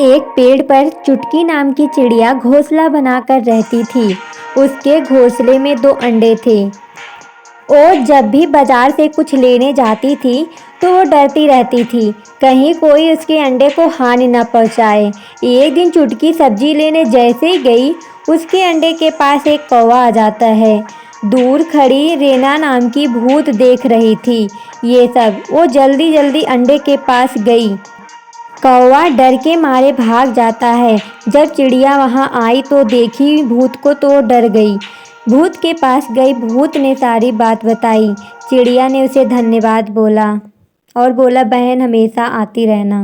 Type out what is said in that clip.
एक पेड़ पर चुटकी नाम की चिड़िया घोंसला बनाकर रहती थी। उसके घोंसले में 2 अंडे थे। वो जब भी बाजार से कुछ लेने जाती थी तो वो डरती रहती थी, कहीं कोई उसके अंडे को हानि न पहुंचाए। एक दिन चुटकी सब्जी लेने जैसे ही गई, उसके अंडे के पास एक कौवा आ जाता है। दूर खड़ी रेना नाम की भूत देख रही थी ये सब। वो जल्दी जल्दी अंडे के पास गई। कौवा डर के मारे भाग जाता है। जब चिड़िया वहां आई तो देखी भूत को तो डर गई। भूत के पास गई, भूत ने सारी बात बताई। चिड़िया ने उसे धन्यवाद बोला और बोला, बहन हमेशा आती रहना।